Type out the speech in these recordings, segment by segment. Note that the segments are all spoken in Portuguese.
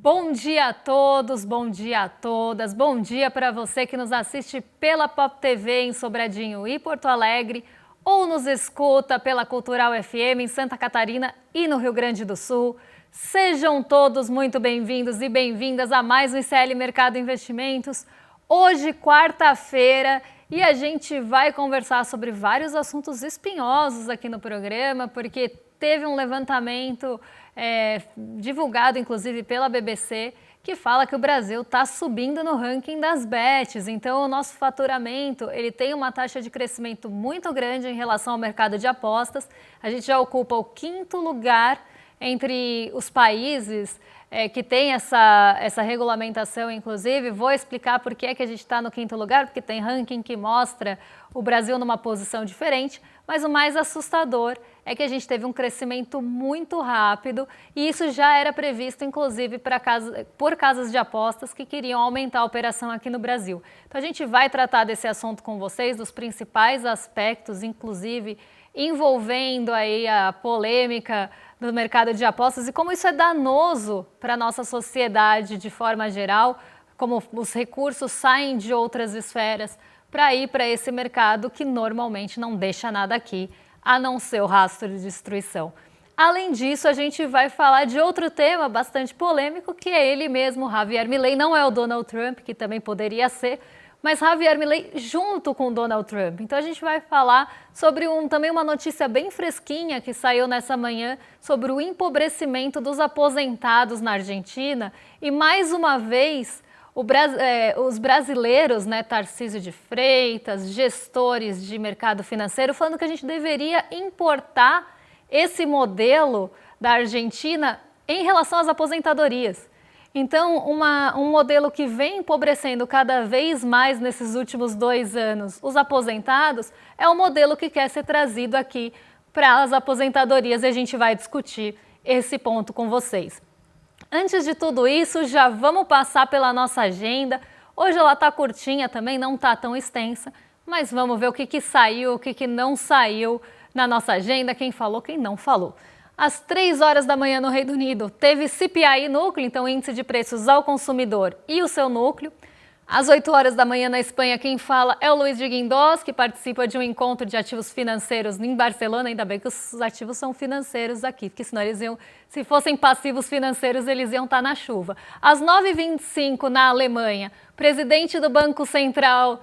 Bom dia a todos, bom dia a todas, bom dia para você que nos assiste pela Pop TV em Sobradinho e Porto Alegre ou nos escuta pela Cultural FM em Santa Catarina e no Rio Grande do Sul. Sejam todos muito bem-vindos e bem-vindas a mais um ICL Mercado Investimentos. Hoje, quarta-feira, e a gente vai conversar sobre vários assuntos espinhosos aqui no programa, porque teve um levantamento divulgado, inclusive, pela BBC, que fala que o Brasil está subindo no ranking das bets. Então, o nosso faturamento ele tem uma taxa de crescimento muito grande em relação ao mercado de apostas. A gente já ocupa o 5º lugar entre os países que tem essa regulamentação, inclusive. Vou explicar por que é que a gente está no 5º lugar, porque tem ranking que mostra o Brasil numa posição diferente, mas o mais assustador é que a gente teve um crescimento muito rápido e isso já era previsto, inclusive, por casas de apostas que queriam aumentar a operação aqui no Brasil. Então, a gente vai tratar desse assunto com vocês, dos principais aspectos, inclusive, envolvendo aí a polêmica do mercado de apostas e como isso é danoso para a nossa sociedade de forma geral, como os recursos saem de outras esferas para ir para esse mercado que normalmente não deixa nada aqui, a não ser o rastro de destruição. Além disso, a gente vai falar de outro tema bastante polêmico, que é ele mesmo, Javier Milei. Não é o Donald Trump, que também poderia ser, mas Javier Milei junto com Donald Trump. Então a gente vai falar sobre também uma notícia bem fresquinha que saiu nessa manhã sobre o empobrecimento dos aposentados na Argentina. E mais uma vez, os brasileiros, Tarcísio de Freitas, gestores de mercado financeiro, falando que a gente deveria importar esse modelo da Argentina em relação às aposentadorias. Então, um modelo que vem empobrecendo cada vez mais nesses últimos 2 anos os aposentados é um modelo que quer ser trazido aqui para as aposentadorias e a gente vai discutir esse ponto com vocês. Antes de tudo isso, já vamos passar pela nossa agenda. Hoje ela está curtinha também, não está tão extensa, mas vamos ver o que saiu, o que não saiu na nossa agenda, quem falou, quem não falou. Às 3 horas da manhã no Reino Unido, teve CPI núcleo, então índice de preços ao consumidor e o seu núcleo. Às 8 horas da manhã na Espanha, quem fala é o Luiz de Guindos, que participa de um encontro de ativos financeiros em Barcelona. Ainda bem que os ativos são financeiros aqui, porque senão se fossem passivos financeiros, eles iam estar na chuva. Às 9h25 na Alemanha, presidente do Banco Central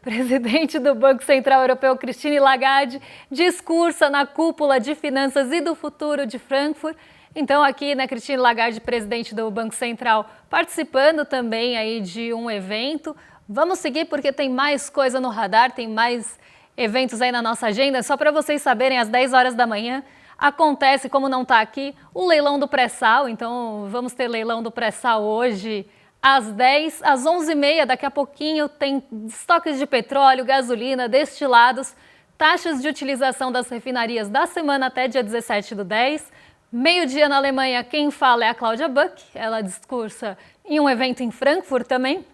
Presidente do Banco Central Europeu, Christine Lagarde, discursa na cúpula de finanças e do futuro de Frankfurt. Então aqui, Christine Lagarde, presidente do Banco Central, participando também aí de um evento. Vamos seguir porque tem mais coisa no radar, tem mais eventos aí na nossa agenda. Só para vocês saberem, às 10 horas da manhã acontece, como não está aqui, o leilão do pré-sal. Então vamos ter leilão do pré-sal hoje às 10, às 11h30, daqui a pouquinho tem estoques de petróleo, gasolina, destilados, taxas de utilização das refinarias da semana até dia 17/10. Meio-dia na Alemanha, quem fala é a Cláudia Buck, ela discursa em um evento em Frankfurt também.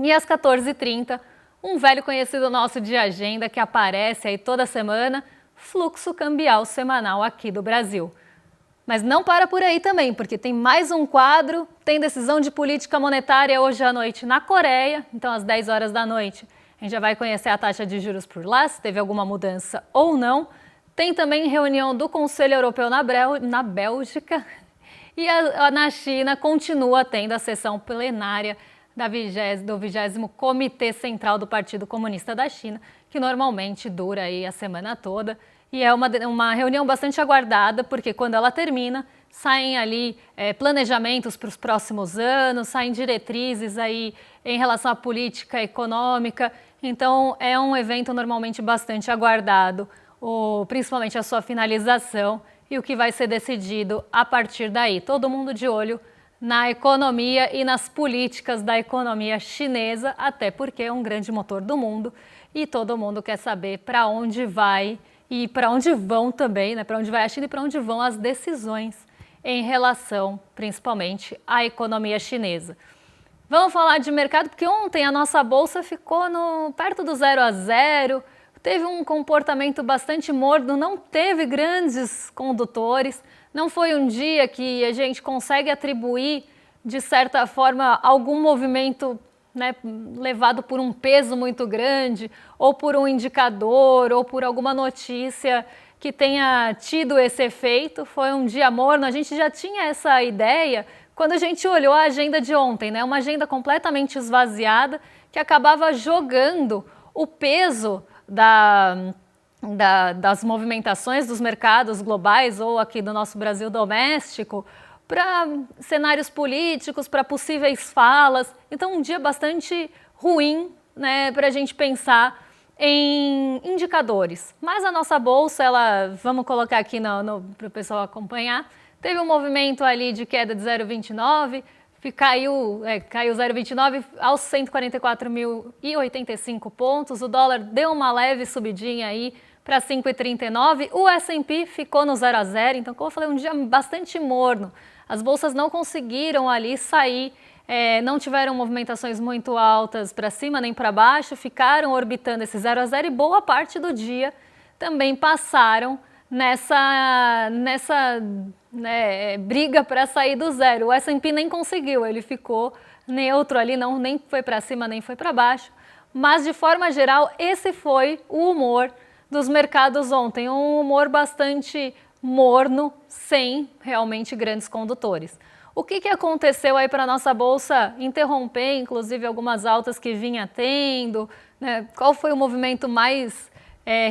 E às 14h30, um velho conhecido nosso de agenda que aparece aí toda semana, fluxo cambial semanal aqui do Brasil. Mas não para por aí também, porque tem mais um quadro, tem decisão de política monetária hoje à noite na Coreia, então às 10 horas da noite a gente já vai conhecer a taxa de juros por lá, se teve alguma mudança ou não. Tem também reunião do Conselho Europeu na Bélgica e na China continua tendo a sessão plenária do 20º Comitê Central do Partido Comunista da China, que normalmente dura aí a semana toda. E é uma reunião bastante aguardada, porque quando ela termina, saem ali planejamentos para os próximos anos, saem diretrizes aí em relação à política econômica. Então é um evento normalmente bastante aguardado, principalmente a sua finalização e o que vai ser decidido a partir daí. Todo mundo de olho na economia e nas políticas da economia chinesa, até porque é um grande motor do mundo e todo mundo quer saber para onde vai e para onde vão também, para onde vai a China e para onde vão as decisões em relação, principalmente, à economia chinesa. Vamos falar de mercado, porque ontem a nossa bolsa ficou perto do 0 a 0, teve um comportamento bastante morno, não teve grandes condutores, Não foi um dia que a gente consegue atribuir, de certa forma, algum movimento, né, levado por um peso muito grande, ou por um indicador, ou por alguma notícia que tenha tido esse efeito. Foi um dia morno. A gente já tinha essa ideia quando a gente olhou a agenda de ontem, né? Uma agenda completamente esvaziada, que acabava jogando o peso das movimentações dos mercados globais ou aqui do nosso Brasil doméstico para cenários políticos, para possíveis falas. Então, um dia bastante ruim, né, para a gente pensar em indicadores. Mas a nossa bolsa, vamos colocar aqui para o pessoal acompanhar, teve um movimento ali de queda de 0,29, caiu 0,29 aos 144.085 pontos. O dólar deu uma leve subidinha aí para 5,39. O S&P ficou no 0 a 0, então, como eu falei, um dia bastante morno. As bolsas não conseguiram ali sair, não tiveram movimentações muito altas para cima nem para baixo, ficaram orbitando esse 0 a 0 e boa parte do dia também passaram nessa briga para sair do zero. O S&P nem conseguiu, ele ficou neutro ali, nem foi para cima nem foi para baixo. Mas, de forma geral, esse foi o humor dos mercados ontem, um humor bastante morno, sem realmente grandes condutores. O que aconteceu aí para a nossa bolsa interromper, inclusive, algumas altas que vinha tendo, né? Qual foi o movimento mais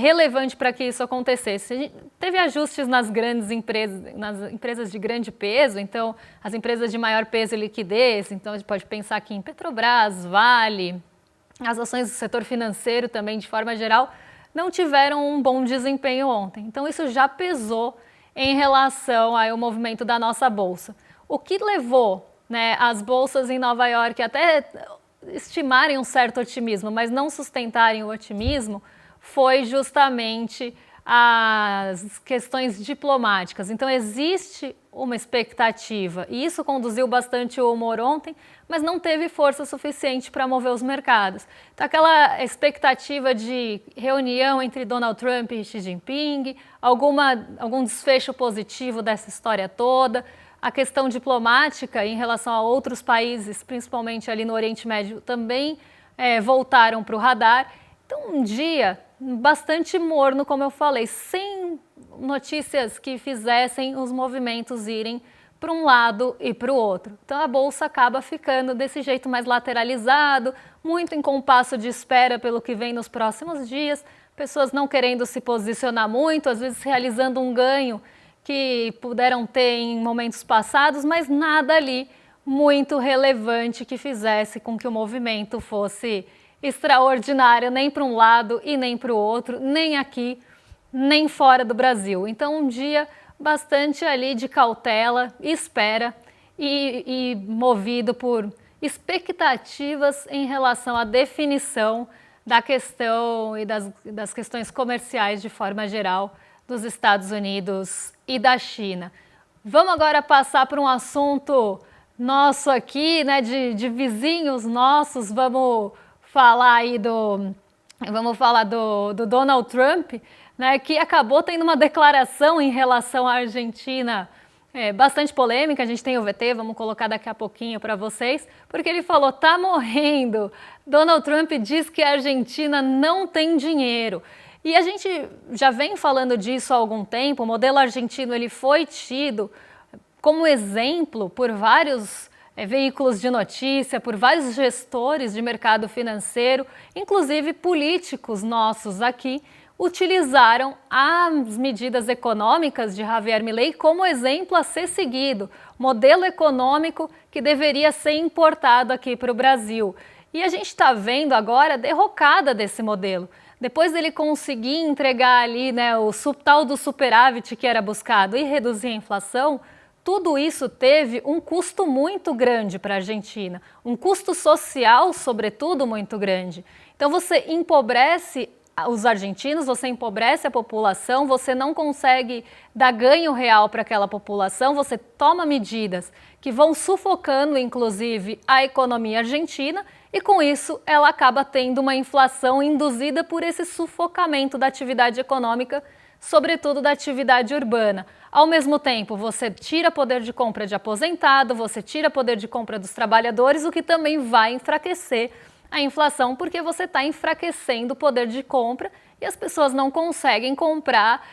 relevante para que isso acontecesse? Teve ajustes nas grandes empresas, nas empresas de grande peso, então as empresas de maior peso e liquidez, então a gente pode pensar aqui em Petrobras, Vale, as ações do setor financeiro também, de forma geral, não tiveram um bom desempenho ontem. Então isso já pesou em relação ao movimento da nossa bolsa. O que levou, né, as bolsas em Nova York até estimarem um certo otimismo, mas não sustentarem o otimismo, foi justamente as questões diplomáticas. Então existe uma expectativa e isso conduziu bastante o humor ontem, mas não teve força suficiente para mover os mercados. Então aquela expectativa de reunião entre Donald Trump e Xi Jinping, algum desfecho positivo dessa história toda, a questão diplomática em relação a outros países, principalmente ali no Oriente Médio, também voltaram para o radar. Então um dia bastante morno, como eu falei, sem notícias que fizessem os movimentos irem para um lado e para o outro. Então a bolsa acaba ficando desse jeito mais lateralizado, muito em compasso de espera pelo que vem nos próximos dias, pessoas não querendo se posicionar muito, às vezes realizando um ganho que puderam ter em momentos passados, mas nada ali muito relevante que fizesse com que o movimento fosse extraordinário, nem para um lado e nem para o outro, nem aqui, nem fora do Brasil. Então um dia bastante ali de cautela, espera e movido por expectativas em relação à definição da questão e das questões comerciais de forma geral dos Estados Unidos e da China. Vamos agora passar para um assunto nosso aqui, né, de vizinhos nossos. Vamos falar do Donald Trump, né, que acabou tendo uma declaração em relação à Argentina bastante polêmica. A gente tem o VT, vamos colocar daqui a pouquinho para vocês, porque ele falou: tá morrendo. Donald Trump diz que a Argentina não tem dinheiro. E a gente já vem falando disso há algum tempo. O modelo argentino ele foi tido como exemplo por vários veículos de notícia, por vários gestores de mercado financeiro, inclusive políticos nossos aqui, utilizaram as medidas econômicas de Javier Milei como exemplo a ser seguido, modelo econômico que deveria ser importado aqui para o Brasil. E a gente está vendo agora a derrocada desse modelo. Depois dele conseguir entregar ali, né, o tal do superávit que era buscado e reduzir a inflação, tudo isso teve um custo muito grande para a Argentina, um custo social, sobretudo, muito grande. Então você empobrece os argentinos, você empobrece a população, você não consegue dar ganho real para aquela população, você toma medidas que vão sufocando, inclusive, a economia argentina e, com isso, ela acaba tendo uma inflação induzida por esse sufocamento da atividade econômica sobretudo da atividade urbana. Ao mesmo tempo, você tira poder de compra de aposentado, você tira poder de compra dos trabalhadores, o que também vai enfraquecer a inflação, porque você está enfraquecendo o poder de compra e as pessoas não conseguem comprar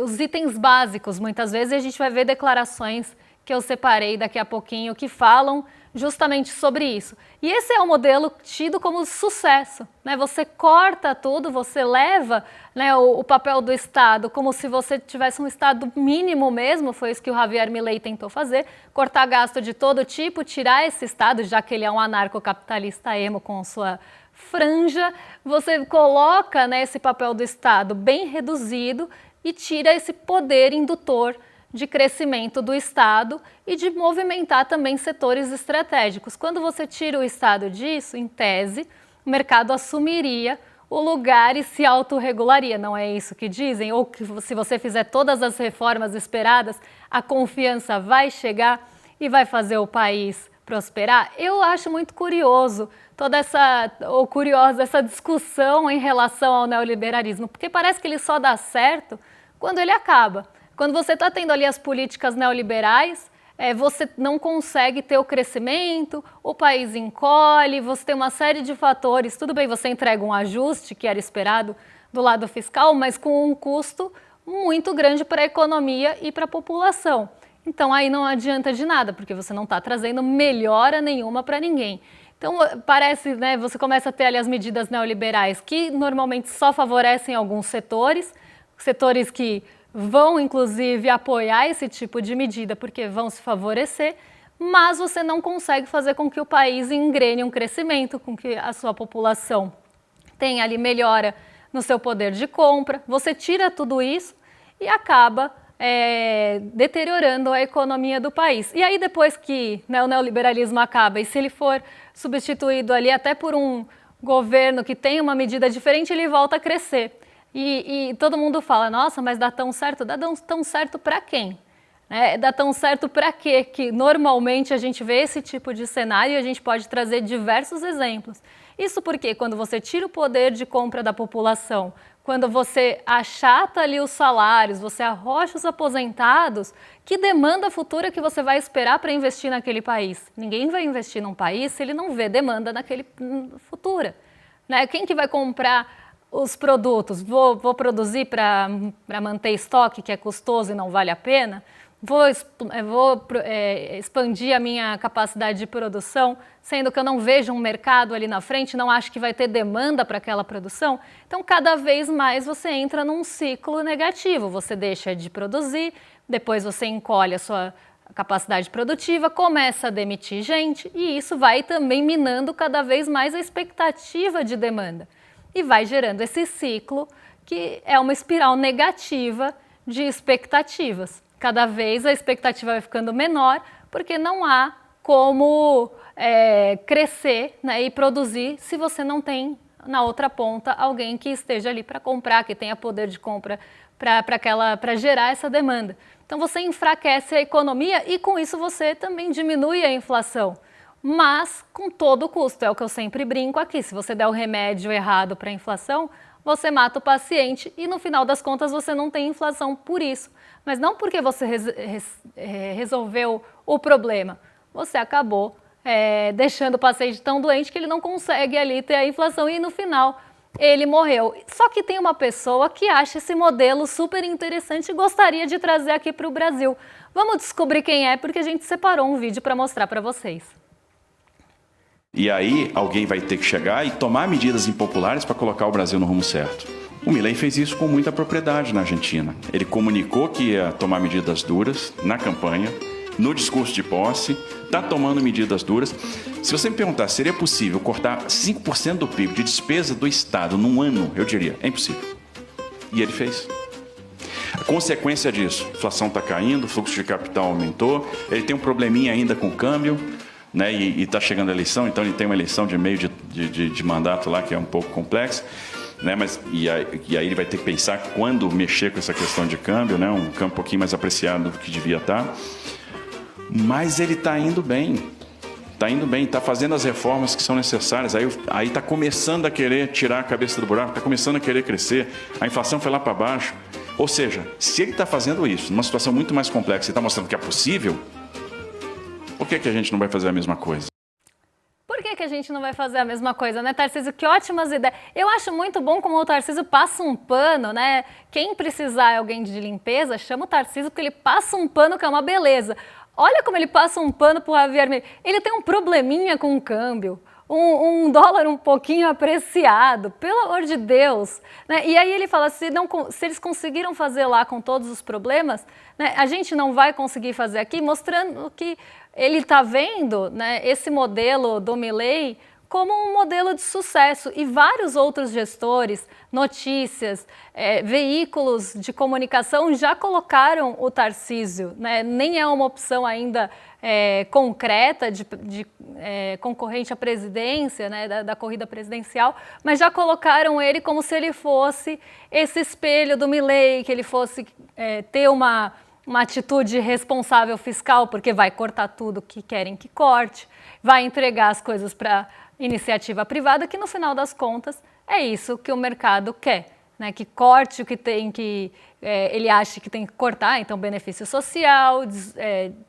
os itens básicos. Muitas vezes a gente vai ver declarações que eu separei daqui a pouquinho que falam justamente sobre isso. E esse é o modelo tido como sucesso, né? Você corta tudo, você leva, né, o papel do Estado como se você tivesse um Estado mínimo mesmo, foi isso que o Javier Milei tentou fazer, cortar gasto de todo tipo, tirar esse Estado, já que ele é um anarcocapitalista emo com sua franja, você coloca, né, esse papel do Estado bem reduzido e tira esse poder indutor de crescimento do Estado e de movimentar também setores estratégicos. Quando você tira o Estado disso, em tese, o mercado assumiria o lugar e se autorregularia. Não é isso que dizem? Ou que se você fizer todas as reformas esperadas, a confiança vai chegar e vai fazer o país prosperar? Eu acho muito curioso curiosa essa discussão em relação ao neoliberalismo, porque parece que ele só dá certo quando ele acaba. Quando você está tendo ali as políticas neoliberais, você não consegue ter o crescimento, o país encolhe, você tem uma série de fatores. Tudo bem, você entrega um ajuste que era esperado do lado fiscal, mas com um custo muito grande para a economia e para a população. Então aí não adianta de nada, porque você não está trazendo melhora nenhuma para ninguém. Então parece, né, você começa a ter ali as medidas neoliberais que normalmente só favorecem alguns setores que vão, inclusive, apoiar esse tipo de medida porque vão se favorecer, mas você não consegue fazer com que o país engrene um crescimento, com que a sua população tenha ali melhora no seu poder de compra. Você tira tudo isso e acaba deteriorando a economia do país. E aí depois que, né, o neoliberalismo acaba e se ele for substituído ali até por um governo que tem uma medida diferente, ele volta a crescer. E todo mundo fala, nossa, mas dá tão certo? Dá tão certo para quem? Dá tão certo para quê? Que normalmente a gente vê esse tipo de cenário e a gente pode trazer diversos exemplos. Isso porque quando você tira o poder de compra da população, quando você achata ali os salários, você arrocha os aposentados, que demanda futura que você vai esperar para investir naquele país? Ninguém vai investir num país se ele não vê demanda naquele futura. Né? Quem que vai comprar os produtos? Vou produzir para manter estoque, que é custoso e não vale a pena? Vou expandir a minha capacidade de produção, sendo que eu não vejo um mercado ali na frente, não acho que vai ter demanda para aquela produção? Então, cada vez mais você entra num ciclo negativo. Você deixa de produzir, depois você encolhe a sua capacidade produtiva, começa a demitir gente e isso vai também minando cada vez mais a expectativa de demanda. E vai gerando esse ciclo que é uma espiral negativa de expectativas. Cada vez a expectativa vai ficando menor, porque não há como crescer, né, e produzir se você não tem na outra ponta alguém que esteja ali para comprar, que tenha poder de compra para gerar essa demanda. Então você enfraquece a economia e com isso você também diminui a inflação. Mas com todo custo, é o que eu sempre brinco aqui, se você der o remédio errado para a inflação, você mata o paciente e no final das contas você não tem inflação por isso. Mas não porque você resolveu o problema, você acabou deixando o paciente tão doente que ele não consegue ali ter a inflação e no final ele morreu. Só que tem uma pessoa que acha esse modelo super interessante e gostaria de trazer aqui para o Brasil. Vamos descobrir quem é, porque a gente separou um vídeo para mostrar para vocês. E aí alguém vai ter que chegar e tomar medidas impopulares para colocar o Brasil no rumo certo. O Milei fez isso com muita propriedade na Argentina. Ele comunicou que ia tomar medidas duras na campanha, no discurso de posse, está tomando medidas duras. Se você me perguntar, seria possível cortar 5% do PIB de despesa do Estado num ano? Eu diria, é impossível. E ele fez. A consequência disso, a inflação está caindo, o fluxo de capital aumentou, ele tem um probleminha ainda com o câmbio, né, e está chegando a eleição, então ele tem uma eleição de meio de mandato lá que é um pouco complexa, né, e aí ele vai ter que pensar quando mexer com essa questão de câmbio, né, um câmbio um pouquinho mais apreciado do que devia estar, mas ele está indo bem. Está indo bem, está fazendo as reformas que são necessárias, aí está começando a querer tirar a cabeça do buraco, está começando a querer crescer, a inflação foi lá para baixo. Ou seja, se ele está fazendo isso numa situação muito mais complexa e está mostrando que é possível, por que a gente não vai fazer a mesma coisa? Por que a gente não vai fazer a mesma coisa, né, Tarcísio? Que ótimas ideias. Eu acho muito bom como o Tarcísio passa um pano, né? Quem precisar é alguém de limpeza, chama o Tarcísio porque ele passa um pano que é uma beleza. Olha como ele passa um pano pro Javier Milei. Ele tem um probleminha com o câmbio. Um dólar um pouquinho apreciado, pelo amor de Deus. Né? E aí ele fala, se eles conseguiram fazer lá com todos os problemas, né, a gente não vai conseguir fazer aqui, mostrando que ele está vendo, né, esse modelo do Milei como um modelo de sucesso. E vários outros gestores, notícias, veículos de comunicação já colocaram o Tarcísio, né? Nem é uma opção ainda concreta de concorrente à presidência, né, da corrida presidencial, mas já colocaram ele como se ele fosse esse espelho do Milei, que ele fosse ter uma atitude responsável fiscal, porque vai cortar tudo que querem que corte, vai entregar as coisas para iniciativa privada, que no final das contas é isso que o mercado quer, né? Que corte o que tem que ele acha que tem que cortar, então benefício social,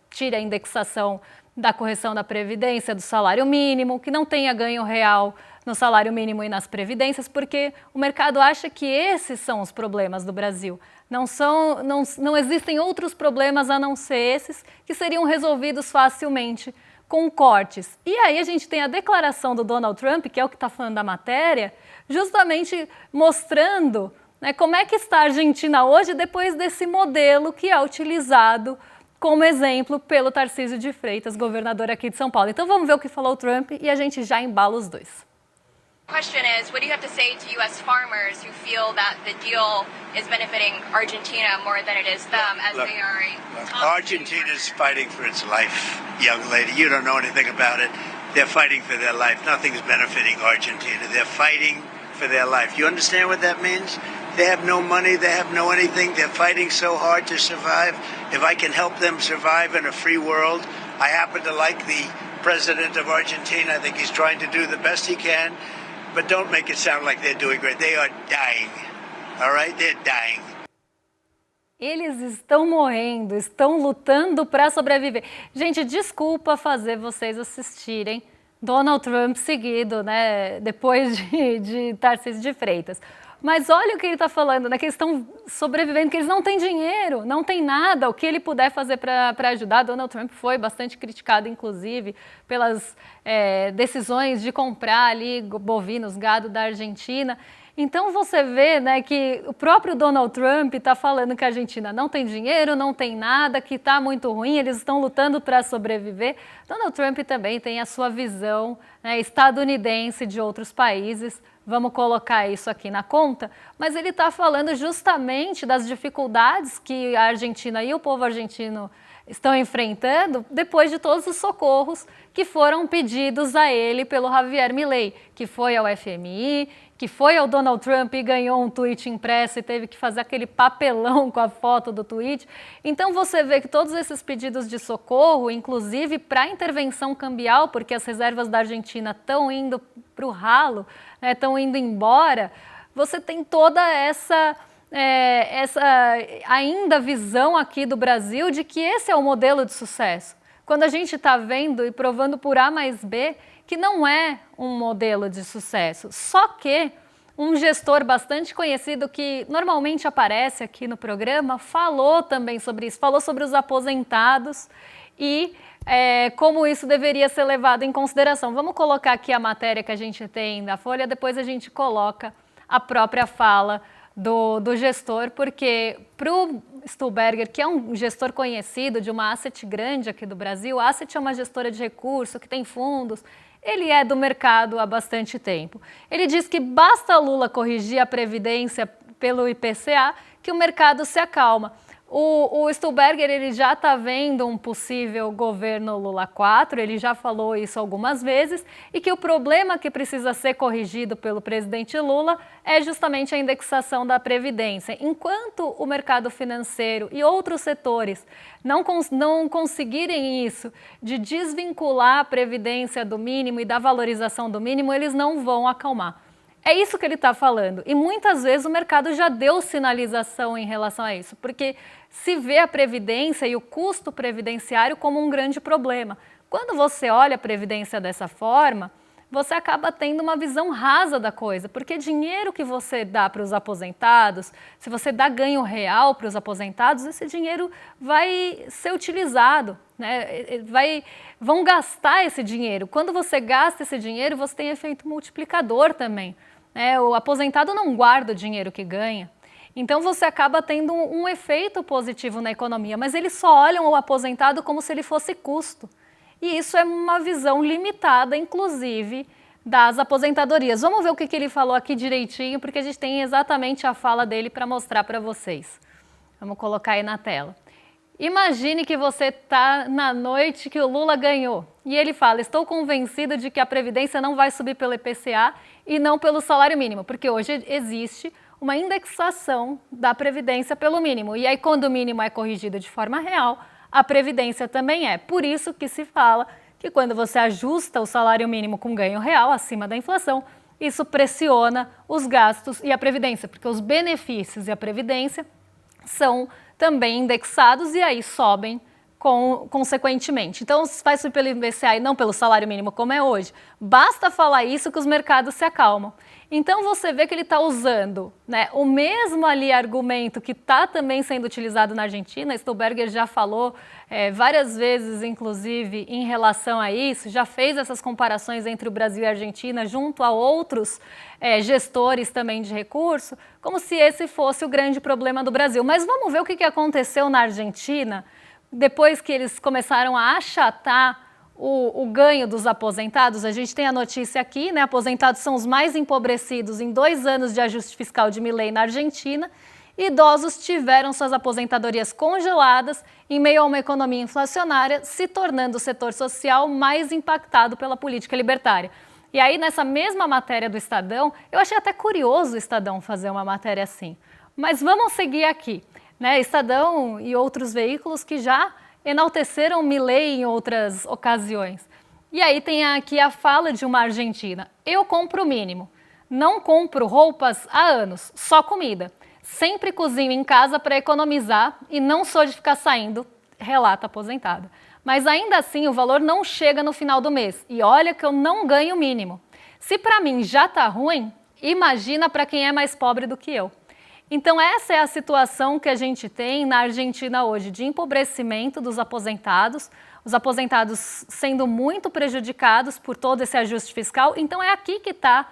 tire a indexação da correção da Previdência, do salário mínimo, que não tenha ganho real no salário mínimo e nas previdências, porque o mercado acha que esses são os problemas do Brasil. Não existem outros problemas a não ser esses que seriam resolvidos facilmente com cortes. E aí a gente tem a declaração do Donald Trump, que é o que está falando da matéria, justamente mostrando, né, como é que está a Argentina hoje depois desse modelo que é utilizado como exemplo pelo Tarcísio de Freitas, governador aqui de São Paulo. Então vamos ver o que falou o Trump e a gente já embala os dois. Question is, what do you have to say to U.S. farmers who feel that the deal is benefiting Argentina more than it is them, as they are Argentina is fighting for its life, young lady. You don't know anything about it. They're fighting for their life. Nothing's benefiting Argentina. They're fighting for their life. You understand what that means? They have no money. They have no anything. They're fighting so hard to survive. If I can help them survive in a free world, I happen to like the president of Argentina. I think he's trying to do the best he can. But don't make it sound like they're doing great. They are dying. All right? They're dying. Eles estão morrendo, estão lutando para sobreviver. Gente, desculpa fazer vocês assistirem Donald Trump seguido, né? Depois de Tarcísio de Freitas. Mas olha o que ele está falando, né? Que eles estão sobrevivendo, que eles não têm dinheiro, não tem nada. O que ele puder fazer para ajudar. Donald Trump foi bastante criticado, inclusive, pelas decisões de comprar ali bovinos, gado da Argentina. Então você vê, né, que o próprio Donald Trump está falando que a Argentina não tem dinheiro, não tem nada, que está muito ruim, eles estão lutando para sobreviver. Donald Trump também tem a sua visão, né, estadunidense de outros países. Vamos colocar isso aqui na conta, mas ele está falando justamente das dificuldades que a Argentina e o povo argentino estão enfrentando depois de todos os socorros que foram pedidos a ele pelo Javier Milei, que foi ao FMI, que foi ao Donald Trump e ganhou um tweet impresso e teve que fazer aquele papelão com a foto do tweet. Então você vê que todos esses pedidos de socorro, inclusive para intervenção cambial, porque as reservas da Argentina estão indo para o ralo, estão indo embora, você tem toda essa ainda visão aqui do Brasil de que esse é o modelo de sucesso. Quando a gente está vendo e provando por A mais B que não é um modelo de sucesso, só que um gestor bastante conhecido que normalmente aparece aqui no programa falou também sobre isso, falou sobre os aposentados e como isso deveria ser levado em consideração. Vamos colocar aqui a matéria que a gente tem da Folha, depois a gente coloca a própria fala do gestor, porque para o Stuhlberger, que é um gestor conhecido de uma asset grande aqui do Brasil, a asset é uma gestora de recurso que tem fundos, ele é do mercado há bastante tempo. Ele diz que basta Lula corrigir a Previdência pelo IPCA que o mercado se acalma. O Stuhlberger ele já está vendo um possível governo Lula 4, ele já falou isso algumas vezes, e que o problema que precisa ser corrigido pelo presidente Lula é justamente a indexação da Previdência. Enquanto o mercado financeiro e outros setores não conseguirem isso, de desvincular a Previdência do mínimo e da valorização do mínimo, eles não vão acalmar. É isso que ele está falando. E muitas vezes o mercado já deu sinalização em relação a isso, porque se vê a Previdência e o custo previdenciário como um grande problema. Quando você olha a Previdência dessa forma, você acaba tendo uma visão rasa da coisa, porque dinheiro que você dá para os aposentados, se você dá ganho real para os aposentados, esse dinheiro vai ser utilizado, né? Vão gastar esse dinheiro. Quando você gasta esse dinheiro, você tem efeito multiplicador também. O aposentado não guarda o dinheiro que ganha. Então você acaba tendo um efeito positivo na economia, mas eles só olham o aposentado como se ele fosse custo. E isso é uma visão limitada, inclusive, das aposentadorias. Vamos ver o que ele falou aqui direitinho, porque a gente tem exatamente a fala dele para mostrar para vocês. Vamos colocar aí na tela. Imagine que você está na noite que o Lula ganhou. E ele fala, estou convencido de que a Previdência não vai subir pelo IPCA e não pelo salário mínimo, porque hoje existe uma indexação da Previdência pelo mínimo. E aí, quando o mínimo é corrigido de forma real, a Previdência também é. Por isso que se fala que quando você ajusta o salário mínimo com ganho real, acima da inflação, isso pressiona os gastos e a Previdência, porque os benefícios e a Previdência são também indexados e aí sobem consequentemente. Então, vai subir pelo IPCA e não pelo salário mínimo como é hoje. Basta falar isso que os mercados se acalmam. Então, você vê que ele está usando, né, o mesmo ali argumento que está também sendo utilizado na Argentina. Stuhlberger já falou várias vezes, inclusive, em relação a isso, já fez essas comparações entre o Brasil e a Argentina junto a outros gestores também de recurso, como se esse fosse o grande problema do Brasil. Mas vamos ver o que aconteceu na Argentina depois que eles começaram a achatar o ganho dos aposentados. A gente tem a notícia aqui, né? Aposentados são os mais empobrecidos em 2 anos de ajuste fiscal de Milei na Argentina. Idosos tiveram suas aposentadorias congeladas em meio a uma economia inflacionária, se tornando o setor social mais impactado pela política libertária. E aí, nessa mesma matéria do Estadão, eu achei até curioso o Estadão fazer uma matéria assim. Mas vamos seguir aqui, né? Estadão e outros veículos que já enalteceram Milei em outras ocasiões. E aí tem aqui a fala de uma argentina. Eu compro o mínimo. Não compro roupas há anos, só comida. Sempre cozinho em casa para economizar e não sou de ficar saindo, relata a aposentada. Mas ainda assim o valor não chega no final do mês. E olha que eu não ganho o mínimo. Se para mim já está ruim, imagina para quem é mais pobre do que eu. Então essa é a situação que a gente tem na Argentina hoje, de empobrecimento dos aposentados, os aposentados sendo muito prejudicados por todo esse ajuste fiscal. Então é aqui que está,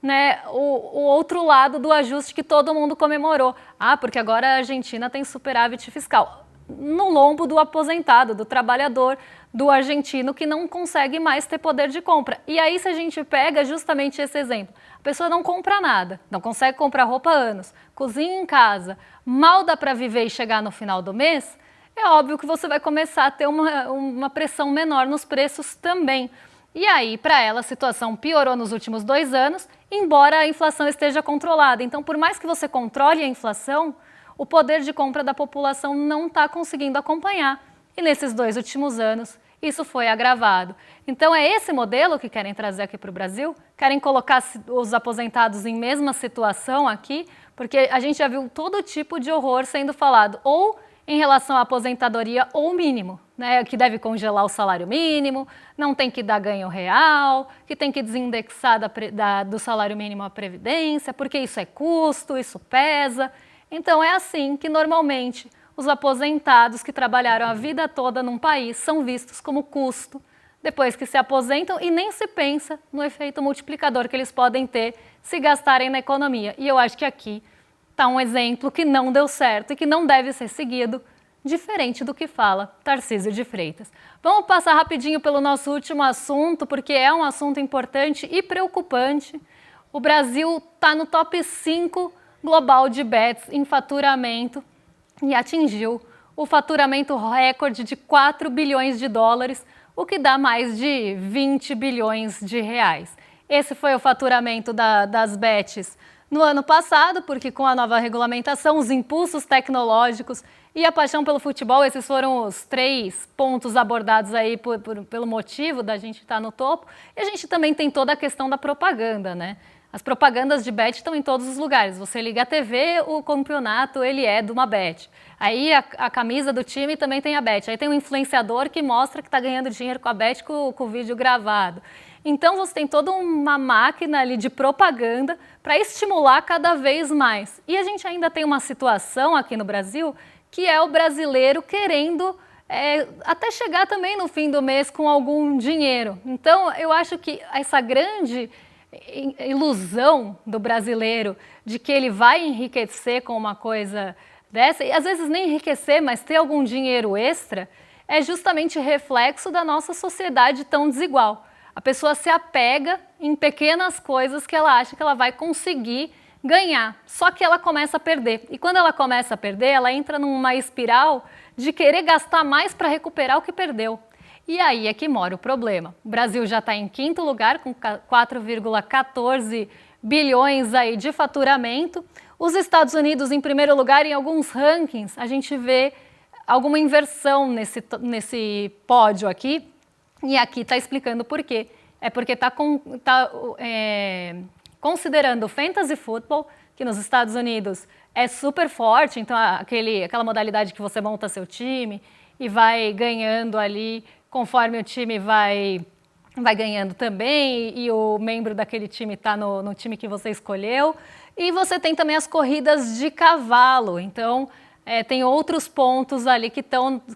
né, o outro lado do ajuste que todo mundo comemorou. Porque agora a Argentina tem superávit fiscal. No lombo do aposentado, do trabalhador, do argentino que não consegue mais ter poder de compra. E aí, se a gente pega justamente esse exemplo, a pessoa não compra nada, não consegue comprar roupa há anos, cozinha em casa, mal dá para viver e chegar no final do mês, é óbvio que você vai começar a ter uma pressão menor nos preços também. E aí, para ela, a situação piorou nos últimos 2 anos, embora a inflação esteja controlada. Então, por mais que você controle a inflação, o poder de compra da população não está conseguindo acompanhar. E nesses 2 últimos anos, isso foi agravado. Então, é esse modelo que querem trazer aqui para o Brasil? Querem colocar os aposentados em mesma situação aqui? Porque a gente já viu todo tipo de horror sendo falado, ou em relação à aposentadoria ou mínimo, né? Que deve congelar o salário mínimo, não tem que dar ganho real, que tem que desindexar do salário mínimo a previdência, porque isso é custo, isso pesa. Então, é assim que, normalmente, os aposentados que trabalharam a vida toda num país são vistos como custo, depois que se aposentam, e nem se pensa no efeito multiplicador que eles podem ter se gastarem na economia. E eu acho que aqui está um exemplo que não deu certo e que não deve ser seguido, diferente do que fala Tarcísio de Freitas. Vamos passar rapidinho pelo nosso último assunto, porque é um assunto importante e preocupante. O Brasil está no top 5 global de bets em faturamento. e atingiu o faturamento recorde de 4 bilhões de dólares, o que dá mais de 20 bilhões de reais. Esse foi o faturamento das bets no ano passado, porque com a nova regulamentação, os impulsos tecnológicos e a paixão pelo futebol, esses foram os 3 pontos abordados aí pelo motivo da gente estar no topo. E a gente também tem toda a questão da propaganda, né? As propagandas de bet estão em todos os lugares. Você liga a TV, o campeonato ele é de uma bet. Aí a camisa do time também tem a bet. Aí tem um influenciador que mostra que está ganhando dinheiro com a bet com o vídeo gravado. Então você tem toda uma máquina ali de propaganda para estimular cada vez mais. E a gente ainda tem uma situação aqui no Brasil que é o brasileiro querendo até chegar também no fim do mês com algum dinheiro. Então eu acho que essa grande ilusão do brasileiro de que ele vai enriquecer com uma coisa dessa, e às vezes nem enriquecer, mas ter algum dinheiro extra, é justamente reflexo da nossa sociedade tão desigual. A pessoa se apega em pequenas coisas que ela acha que ela vai conseguir ganhar, só que ela começa a perder. E quando ela começa a perder, ela entra numa espiral de querer gastar mais para recuperar o que perdeu. E aí é que mora o problema. O Brasil já está em 5º lugar, com 4,14 bilhões aí de faturamento. Os Estados Unidos em primeiro lugar, em alguns rankings, a gente vê alguma inversão nesse pódio aqui. E aqui está explicando por quê. É porque está considerando o Fantasy Football, que nos Estados Unidos é super forte, então aquela modalidade que você monta seu time e vai ganhando ali conforme o time vai ganhando também e o membro daquele time está no time que você escolheu. E você tem também as corridas de cavalo, então tem outros pontos ali que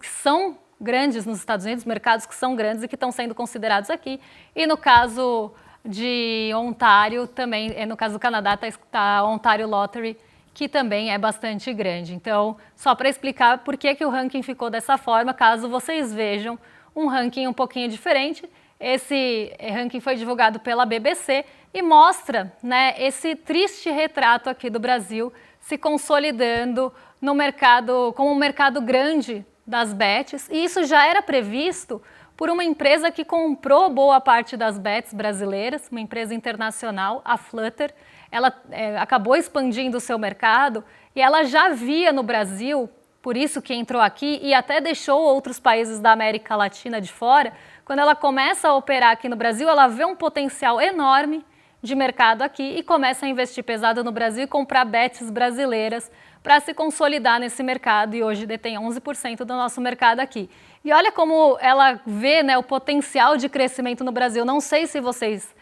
são grandes nos Estados Unidos, mercados que são grandes e que estão sendo considerados aqui. E no caso de Ontário também, no caso do Canadá, está a Ontario Lottery, que também é bastante grande. Então, só para explicar por que o ranking ficou dessa forma, caso vocês vejam um ranking um pouquinho diferente. Esse ranking foi divulgado pela BBC e mostra, né, esse triste retrato aqui do Brasil se consolidando no mercado, como um mercado grande das bets. E isso já era previsto por uma empresa que comprou boa parte das bets brasileiras, uma empresa internacional, a Flutter. Ela acabou expandindo o seu mercado e ela já via no Brasil, por isso que entrou aqui e até deixou outros países da América Latina de fora. Quando ela começa a operar aqui no Brasil, ela vê um potencial enorme de mercado aqui e começa a investir pesado no Brasil e comprar bets brasileiras para se consolidar nesse mercado, e hoje detém 11% do nosso mercado aqui. E olha como ela vê, né, o potencial de crescimento no Brasil. Não sei se vocês...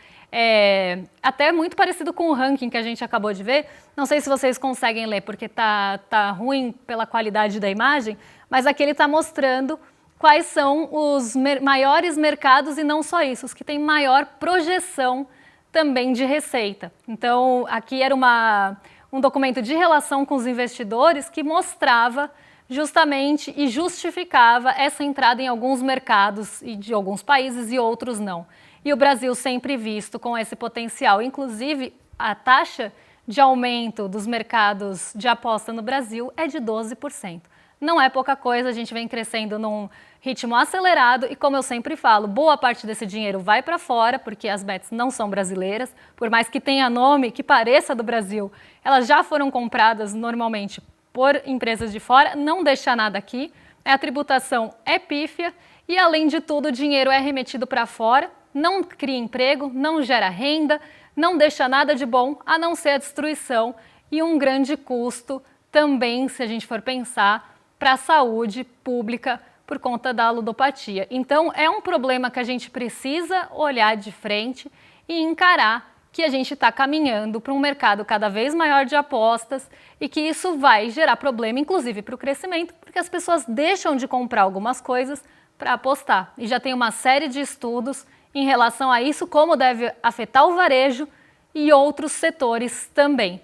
até muito parecido com o ranking que a gente acabou de ver. Não sei se vocês conseguem ler, porque tá ruim pela qualidade da imagem, mas aqui ele está mostrando quais são os maiores mercados, e não só isso, os que têm maior projeção também de receita. Então, aqui era um documento de relação com os investidores que mostrava justamente e justificava essa entrada em alguns mercados e de alguns países e outros não. E o Brasil sempre visto com esse potencial. Inclusive, a taxa de aumento dos mercados de aposta no Brasil é de 12%. Não é pouca coisa, a gente vem crescendo num ritmo acelerado e, como eu sempre falo, boa parte desse dinheiro vai para fora, porque as bets não são brasileiras, por mais que tenha nome que pareça do Brasil, elas já foram compradas normalmente por empresas de fora, não deixa nada aqui, a tributação é pífia e, além de tudo, o dinheiro é remetido para fora, não cria emprego, não gera renda, não deixa nada de bom, a não ser a destruição e um grande custo também, se a gente for pensar, para a saúde pública por conta da ludopatia. Então, é um problema que a gente precisa olhar de frente e encarar que a gente está caminhando para um mercado cada vez maior de apostas e que isso vai gerar problema, inclusive, para o crescimento, porque as pessoas deixam de comprar algumas coisas para apostar. E já tem uma série de estudos em relação a isso, como deve afetar o varejo e outros setores também.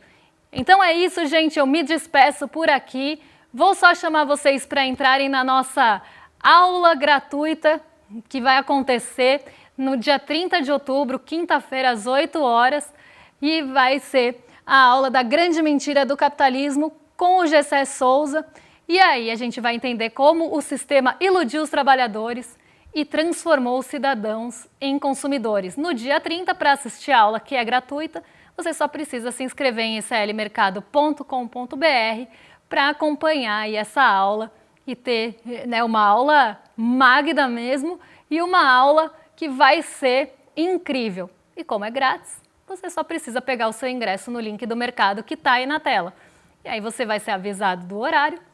Então é isso, gente. Eu me despeço por aqui. Vou só chamar vocês para entrarem na nossa aula gratuita que vai acontecer no dia 30 de outubro, quinta-feira, às 8 horas, e vai ser a aula da grande mentira do capitalismo com o Gessé Souza. E aí a gente vai entender como o sistema iludiu os trabalhadores e transformou os cidadãos em consumidores. No dia 30, para assistir a aula, que é gratuita, você só precisa se inscrever em iclmercado.com.br para acompanhar aí essa aula e ter, né, uma aula magna mesmo e uma aula que vai ser incrível. E como é grátis, você só precisa pegar o seu ingresso no link do mercado que está aí na tela. E aí você vai ser avisado do horário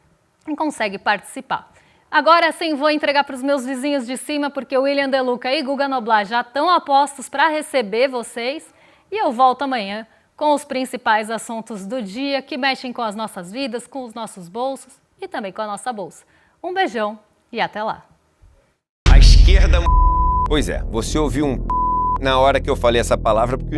e consegue participar. Agora sim, vou entregar para os meus vizinhos de cima, porque o William De Luca e Guga Noblar já estão a postos para receber vocês. E eu volto amanhã com os principais assuntos do dia que mexem com as nossas vidas, com os nossos bolsos e também com a nossa bolsa. Um beijão e até lá. A esquerda... Pois é, você ouviu um na hora que eu falei essa palavra, porque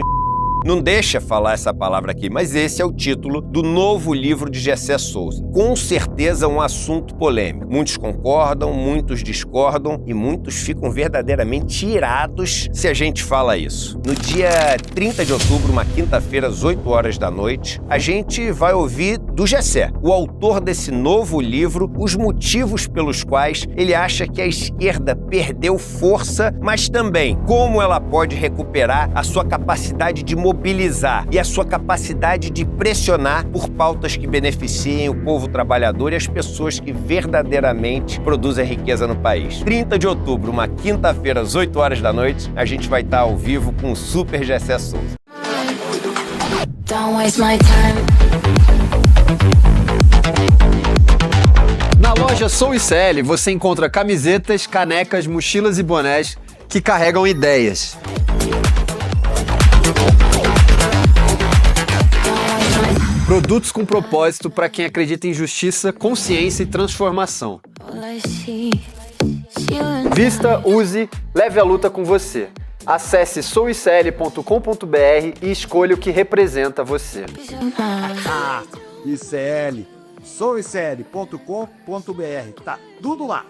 não deixa falar essa palavra aqui, mas esse é o título do novo livro de Gessé Souza. Com certeza um assunto polêmico. Muitos concordam, muitos discordam e muitos ficam verdadeiramente irados se a gente fala isso. No dia 30 de outubro, uma quinta-feira, às 8 horas da noite, a gente vai ouvir do Gessé, o autor desse novo livro, os motivos pelos quais ele acha que a esquerda perdeu força, mas também como ela pode recuperar a sua capacidade de mobilizar e a sua capacidade de pressionar por pautas que beneficiem o povo trabalhador e as pessoas que verdadeiramente produzem riqueza no país. 30 de outubro, uma quinta-feira, às 8 horas da noite, a gente vai estar ao vivo com o Super Gessé Souza. Don't waste my time. Na loja Sou ICL você encontra camisetas, canecas, mochilas e bonés que carregam ideias. Produtos com propósito para quem acredita em justiça, consciência e transformação. Vista, use, leve a luta com você. Acesse souicl.com.br e escolha o que representa você. ICL, souicl.com.br, tá tudo lá.